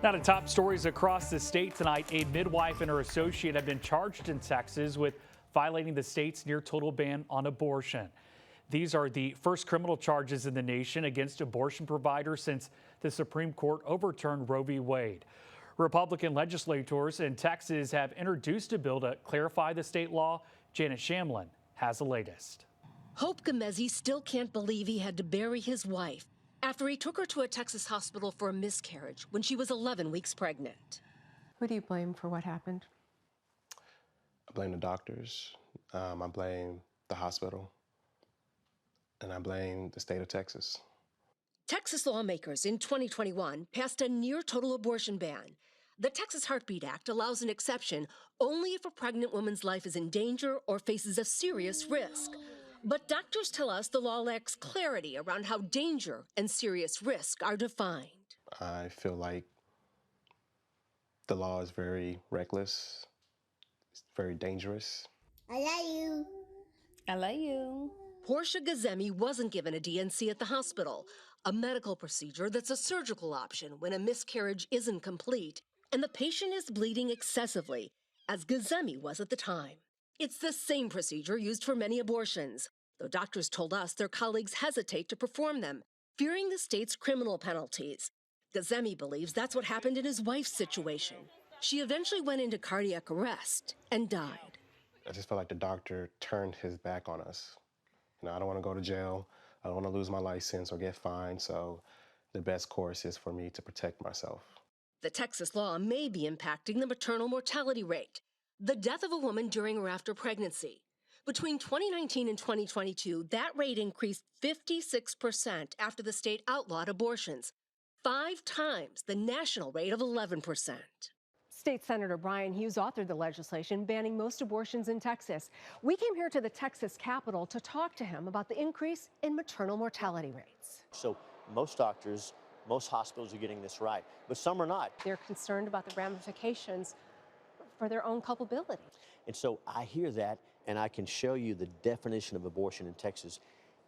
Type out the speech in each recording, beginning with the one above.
Now to top stories across the state tonight. A midwife and her associate have been charged in Texas with violating the state's near total ban on abortion. These are the first criminal charges in the nation against abortion providers since the Supreme Court overturned Roe v. Wade. Republican legislators in Texas have introduced a bill to clarify the state law. Janet Shamlin has the latest. Hope Gomezi still can't believe he had to bury his wife after he took her to a Texas hospital for a miscarriage when she was 11 weeks pregnant. Who do you blame for what happened? I blame the doctors, I blame the hospital, and I blame the state of Texas. Texas lawmakers in 2021 passed a near-total abortion ban. The Texas Heartbeat Act allows an exception only if a pregnant woman's life is in danger or faces a serious risk. But doctors tell us the law lacks clarity around how danger and serious risk are defined. I feel like the law is very reckless, it's very dangerous. I love you. I love you. Portia Gazemi wasn't given a DNC at the hospital, a medical procedure that's a surgical option when a miscarriage isn't complete and the patient is bleeding excessively, as Gazemi was at the time. It's the same procedure used for many abortions, though doctors told us their colleagues hesitate to perform them, fearing the state's criminal penalties. Gazemi believes that's what happened in his wife's situation. She eventually went into cardiac arrest and died. I just feel like the doctor turned his back on us. I don't want to go to jail. I don't want to lose my license or get fined, so the best course is for me to protect myself. The Texas law may be impacting the maternal mortality rate, the death of a woman during or after pregnancy. Between 2019 and 2022, that rate increased 56% after the state outlawed abortions, 5 times the national rate of 11%. State Senator Brian Hughes authored the legislation banning most abortions in Texas. We came here to the Texas Capitol to talk to him about the increase in maternal mortality rates. So most doctors, most hospitals are getting this right, but some are not. They're concerned about the ramifications for their own culpability. And so I hear that, and I can show you the definition of abortion in Texas,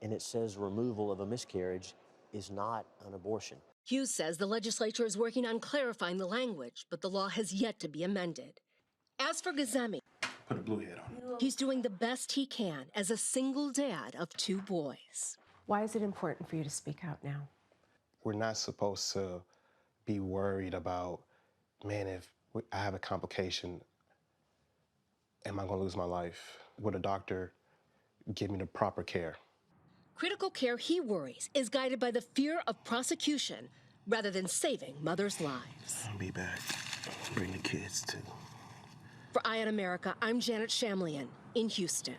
and it says removal of a miscarriage is not an abortion. Hughes says the legislature is working on clarifying the language, but the law has yet to be amended. As for Gazemi, Put a blue head on it. he's doing the best he can as a single dad of 2 boys. Why is it important for you to speak out now? We're not supposed to be worried about, man, if I have a complication, am I going to lose my life? Would a doctor give me the proper care? Critical care, he worries, is guided by the fear of prosecution rather than saving mothers' lives. I'll be back. Bring the kids too. For Eye on America, I'm Janet Shamlian in Houston.